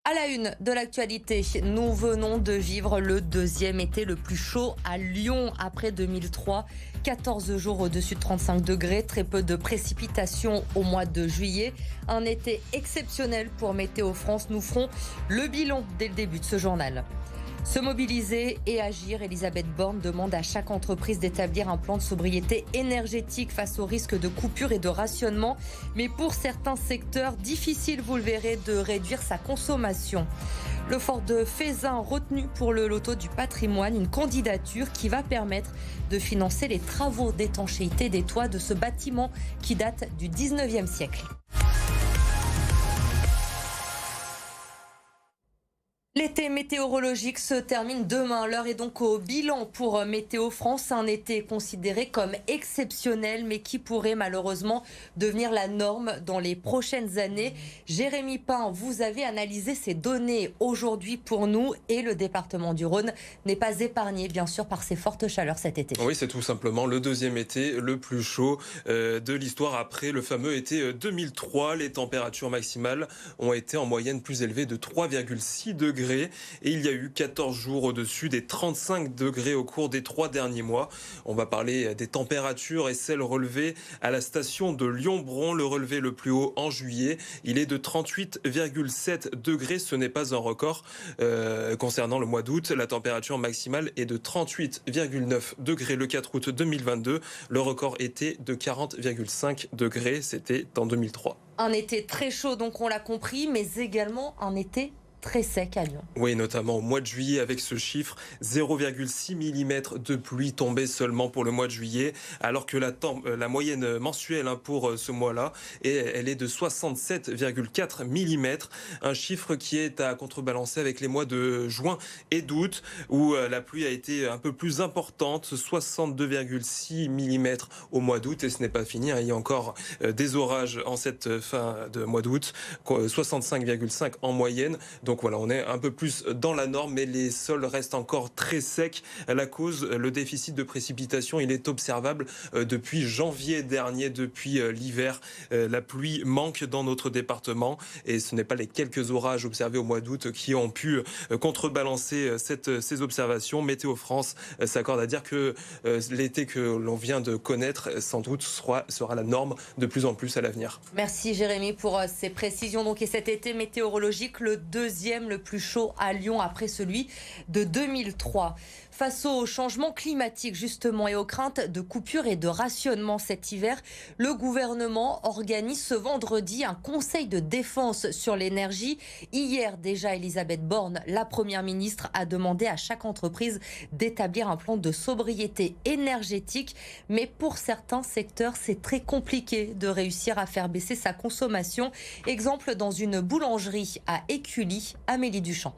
À la une de l'actualité, nous venons de vivre le deuxième été le plus chaud à Lyon après 2003. 14 jours au-dessus de 35 degrés, très peu de précipitations au mois de juillet. Un été exceptionnel pour Météo France. Nous ferons le bilan dès le début de ce journal. Se mobiliser et agir, Elisabeth Borne demande à chaque entreprise d'établir un plan de sobriété énergétique face aux risques de coupure et de rationnement. Mais pour certains secteurs, difficile, vous le verrez, de réduire sa consommation. Le fort de Fézin retenu pour le loto du patrimoine, une candidature qui va permettre de financer les travaux d'étanchéité des toits de ce bâtiment qui date du 19e siècle. L'été météorologique se termine demain. L'heure est donc au bilan pour Météo France. Un été considéré comme exceptionnel, mais qui pourrait malheureusement devenir la norme dans les prochaines années. Jérémy Pain, vous avez analysé ces données aujourd'hui pour nous et le département du Rhône n'est pas épargné, bien sûr, par ces fortes chaleurs cet été. Oui, c'est tout simplement le deuxième été le plus chaud de l'histoire après le fameux été 2003. Les températures maximales ont été en moyenne plus élevées de 3,6 degrés. Et il y a eu 14 jours au-dessus des 35 degrés au cours des 3 derniers mois. On va parler des températures et celles relevées à la station de Lyon-Bron, le relevé le plus haut en juillet. Il est de 38,7 degrés. Ce n'est pas un record. Concernant le mois d'août, la température maximale est de 38,9 degrés le 4 août 2022. Le record était de 40,5 degrés. C'était en 2003. Un été très chaud, donc on l'a compris, mais également un été très sec à Lyon. Oui, notamment au mois de juillet avec ce chiffre, 0,6 mm de pluie tombée seulement pour le mois de juillet, alors que la moyenne mensuelle pour ce mois-là, elle est de 67,4 mm, un chiffre qui est à contrebalancer avec les mois de juin et d'août, où la pluie a été un peu plus importante, 62,6 mm au mois d'août, et ce n'est pas fini, il y a encore des orages en cette fin de mois d'août, 65,5 en moyenne. Donc voilà, on est un peu plus dans la norme, mais les sols restent encore très secs. La cause, le déficit de précipitation, il est observable depuis janvier dernier, depuis l'hiver. La pluie manque dans notre département et ce n'est pas les quelques orages observés au mois d'août qui ont pu contrebalancer ces observations. Météo France s'accorde à dire que l'été que l'on vient de connaître, sans doute, sera la norme de plus en plus à l'avenir. Merci Jérémy pour ces précisions. Donc, et cet été météorologique, le deuxième le plus chaud à Lyon après celui de 2003. Face au changement climatique justement et aux craintes de coupure et de rationnement cet hiver, le gouvernement organise ce vendredi un conseil de défense sur l'énergie. Hier déjà, Elisabeth Borne, la première ministre, a demandé à chaque entreprise d'établir un plan de sobriété énergétique. Mais pour certains secteurs, c'est très compliqué de réussir à faire baisser sa consommation. Exemple dans une boulangerie à Écully, Amélie Duchamp.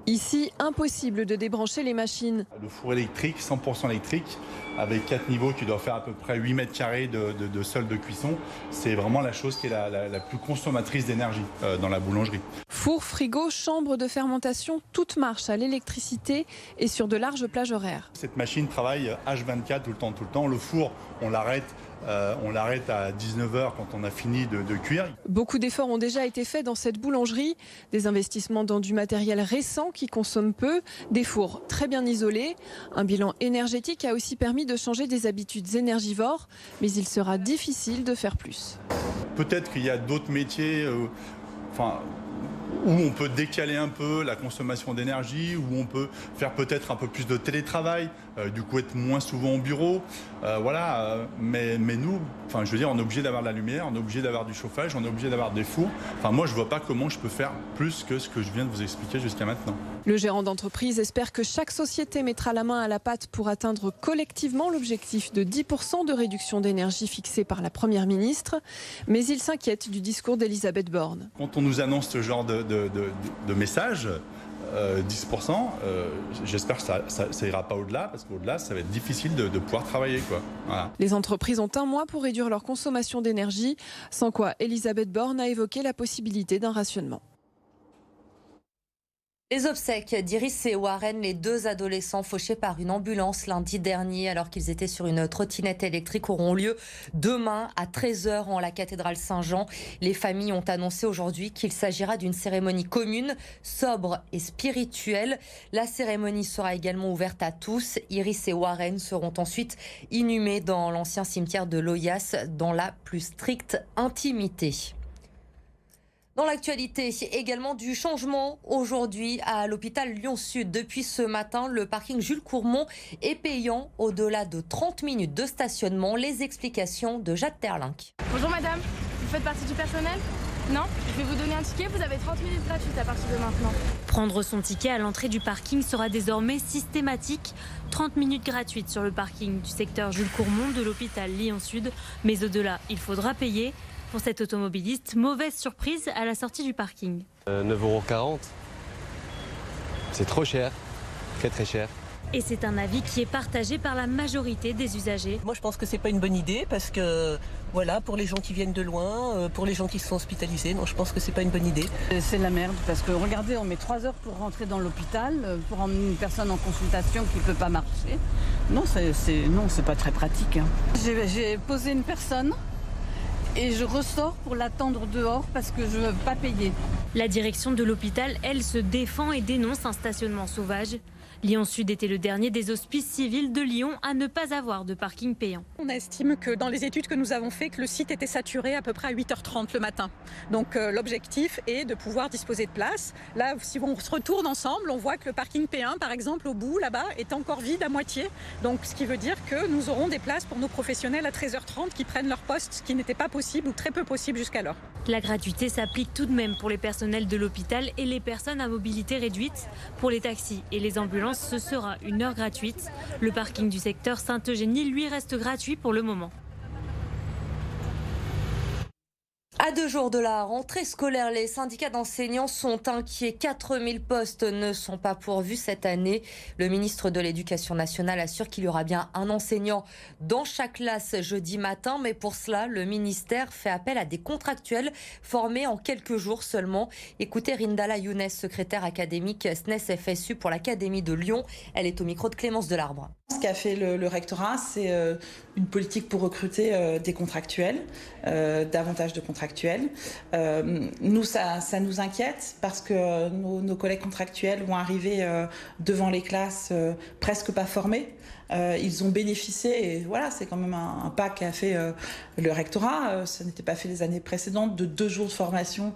Ici, impossible de débrancher les machines. Le four électrique, 100% électrique, avec 4 niveaux qui doivent faire à peu près 8 mètres carrés de sol de cuisson, c'est vraiment la chose qui est la plus consommatrice d'énergie dans la boulangerie. Four, frigo, chambre de fermentation, toute marche à l'électricité et sur de larges plages horaires. Cette machine travaille H24 tout le temps. Le four, on l'arrête à 19h quand on a fini de cuire. Beaucoup d'efforts ont déjà été faits dans cette boulangerie. Des investissements dans du matériel récent qui consomme peu, des fours très bien isolés. Un bilan énergétique a aussi permis de changer des habitudes énergivores, mais il sera difficile de faire plus. Peut-être qu'il y a d'autres métiers où on peut décaler un peu la consommation d'énergie, où on peut faire peut-être un peu plus de télétravail, du coup être moins souvent au bureau. Mais nous, on est obligé d'avoir de la lumière, on est obligé d'avoir du chauffage, on est obligé d'avoir des fours. Moi, je ne vois pas comment je peux faire plus que ce que je viens de vous expliquer jusqu'à maintenant. Le gérant d'entreprise espère que chaque société mettra la main à la pâte pour atteindre collectivement l'objectif de 10% de réduction d'énergie fixé par la Première ministre. Mais il s'inquiète du discours d'Elisabeth Borne. Quand on nous annonce ce genre de message, 10%, j'espère que ça ira pas au-delà, parce qu'au-delà, ça va être difficile de pouvoir travailler, quoi. Voilà. Les entreprises ont un mois pour réduire leur consommation d'énergie, sans quoi Elisabeth Borne a évoqué la possibilité d'un rationnement. Les obsèques d'Iris et Warren, les deux adolescents fauchés par une ambulance lundi dernier alors qu'ils étaient sur une trottinette électrique, auront lieu demain à 13h en la cathédrale Saint-Jean. Les familles ont annoncé aujourd'hui qu'il s'agira d'une cérémonie commune, sobre et spirituelle. La cérémonie sera également ouverte à tous. Iris et Warren seront ensuite inhumés dans l'ancien cimetière de Loyasse dans la plus stricte intimité. Dans l'actualité, également du changement aujourd'hui à l'hôpital Lyon-Sud. Depuis ce matin, le parking Jules Courmont est payant au-delà de 30 minutes de stationnement. Les explications de Jade Terlinck. Bonjour madame, vous faites partie du personnel ? Non ? Je vais vous donner un ticket, vous avez 30 minutes gratuites à partir de maintenant. Prendre son ticket à l'entrée du parking sera désormais systématique. 30 minutes gratuites sur le parking du secteur Jules Courmont de l'hôpital Lyon-Sud. Mais au-delà, il faudra payer. Pour cet automobiliste, mauvaise surprise à la sortie du parking. 9,40 €. C'est trop cher, très cher. Et c'est un avis qui est partagé par la majorité des usagers. Moi je pense que c'est pas une bonne idée parce que voilà, pour les gens qui viennent de loin, pour les gens qui sont hospitalisés, non, je pense que c'est pas une bonne idée. C'est la merde parce que regardez, on met 3 heures pour rentrer dans l'hôpital, pour emmener une personne en consultation qui peut pas marcher. Non, c'est pas très pratique. Hein. J'ai posé une personne. Et je ressors pour l'attendre dehors parce que je ne veux pas payer. La direction de l'hôpital, elle, se défend et dénonce un stationnement sauvage. Lyon-Sud était le dernier des hospices civils de Lyon à ne pas avoir de parking payant. On estime que dans les études que nous avons faites, que le site était saturé à peu près à 8h30 le matin. Donc l'objectif est de pouvoir disposer de place. Là, si on se retourne ensemble, on voit que le parking P1, par exemple, au bout, là-bas, est encore vide à moitié. Donc ce qui veut dire que nous aurons des places pour nos professionnels à 13h30 qui prennent leur poste, ce qui n'était pas possible ou très peu possible jusqu'alors. La gratuité s'applique tout de même pour les personnels de l'hôpital et les personnes à mobilité réduite. Pour les taxis et les ambulances, ce sera une heure gratuite. Le parking du secteur Sainte-Eugénie, lui, reste gratuit pour le moment. À 2 jours de la rentrée scolaire, les syndicats d'enseignants sont inquiets. 4000 postes ne sont pas pourvus cette année. Le ministre de l'Éducation nationale assure qu'il y aura bien un enseignant dans chaque classe jeudi matin. Mais pour cela, le ministère fait appel à des contractuels formés en quelques jours seulement. Écoutez Rindala Younes, secrétaire académique SNES-FSU pour l'Académie de Lyon. Elle est au micro de Clémence Delarbre. Ce qu'a fait le rectorat, c'est une politique pour recruter des contractuels, davantage de contractuels. Nous, ça nous inquiète parce que nos collègues contractuels vont arriver devant les classes presque pas formés. Ils ont bénéficié, et voilà, c'est quand même un pas qu'a fait le rectorat. Ça n'était pas fait les années précédentes, de 2 jours de formation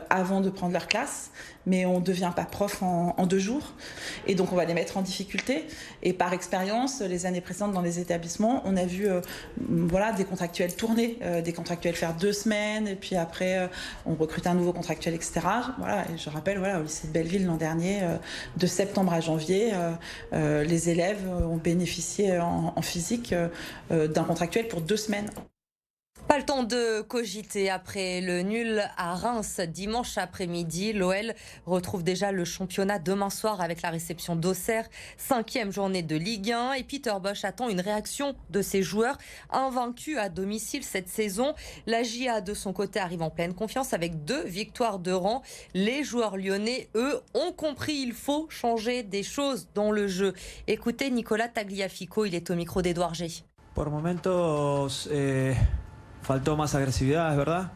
avant de prendre leur classe. Mais on ne devient pas prof en 2 jours. Et donc, on va les mettre en difficulté. Et par expérience, les années précédentes dans les établissements, on a vu voilà, des contractuels tourner, des contractuels faire 2 semaines, et puis après, on recrute un nouveau contractuel, etc. Voilà, et je rappelle, voilà, au lycée de Belleville l'an dernier, de septembre à janvier, les élèves ont bénéficié en physique d'un contractuel pour 2 semaines. Pas le temps de cogiter après le nul à Reims dimanche après-midi. L'OL retrouve déjà le championnat demain soir avec la réception d'Auxerre. 5e journée de Ligue 1 et Peter Bosz attend une réaction de ses joueurs invaincus à domicile cette saison. La JA de son côté arrive en pleine confiance avec 2 victoires de rang. Les joueurs lyonnais, eux, ont compris, il faut changer des choses dans le jeu. Écoutez Nicolas Tagliafico, il est au micro d'Edouard G. Por momentos, faltó más agresividad, es verdad.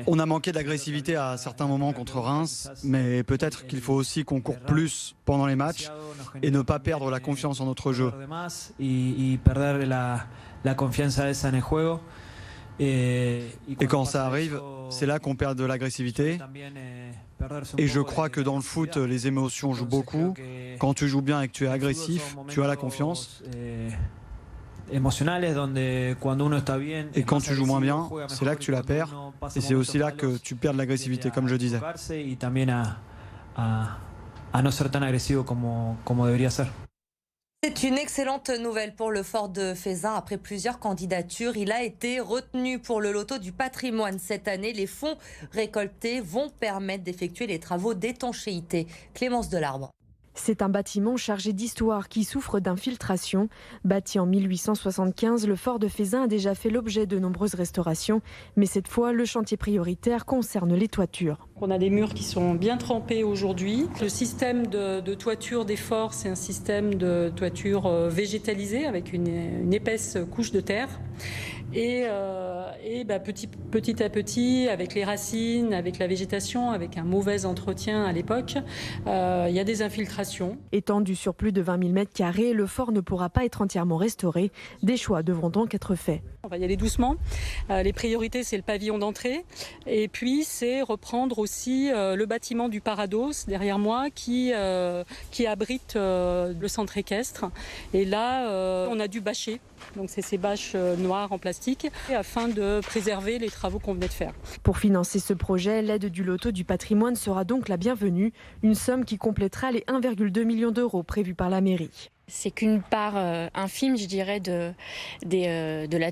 On a manqué d'agressivité à certains moments contre Reims, mais peut-être qu'il faut aussi qu'on court plus pendant les matchs et ne pas perdre la confiance en notre jeu. Et quand ça arrive, c'est là qu'on perd de l'agressivité. Et je crois que dans le foot, les émotions jouent beaucoup. Quand tu joues bien et que tu es agressif, tu as la confiance. Et quand tu joues moins bien, c'est là que tu la perds. Et c'est aussi là que tu perds de l'agressivité, comme je disais. C'est une excellente nouvelle pour le Fort de Feyzin. Après plusieurs candidatures, il a été retenu pour le loto du patrimoine cette année. Les fonds récoltés vont permettre d'effectuer les travaux d'étanchéité. Clémence Delarbre. C'est un bâtiment chargé d'histoire qui souffre d'infiltration. Bâti en 1875, le fort de Feyzin a déjà fait l'objet de nombreuses restaurations. Mais cette fois, le chantier prioritaire concerne les toitures. On a des murs qui sont bien trempés aujourd'hui. Le système de toiture des forts, c'est un système de toiture végétalisée avec une épaisse couche de terre. Et petit à petit, avec les racines, avec la végétation, avec un mauvais entretien à l'époque, il y a des infiltrations. Étendu sur plus de 20 000 m², le fort ne pourra pas être entièrement restauré. Des choix devront donc être faits. On va y aller doucement. Les priorités, c'est le pavillon d'entrée. Et puis, c'est reprendre aussi le bâtiment du Parados, derrière moi, qui abrite le centre équestre. Et là, on a dû bâcher. Donc, c'est ces bâches noires en plastique, afin de préserver les travaux qu'on venait de faire. Pour financer ce projet, l'aide du loto du patrimoine sera donc la bienvenue. Une somme qui complétera les 1,2 million d'euros prévus par la mairie. C'est qu'une part infime, je dirais, de la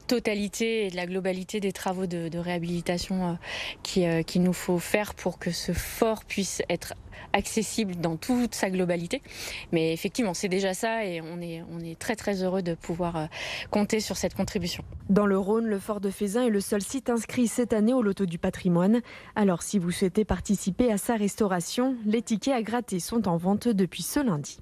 totalité et de la globalité des travaux de réhabilitation qu'il nous faut faire pour que ce fort puisse être accessible dans toute sa globalité. Mais effectivement, c'est déjà ça et on est très très heureux de pouvoir compter sur cette contribution. Dans le Rhône, le fort de Feyzin est le seul site inscrit cette année au loto du patrimoine. Alors si vous souhaitez participer à sa restauration, les tickets à gratter sont en vente depuis ce lundi.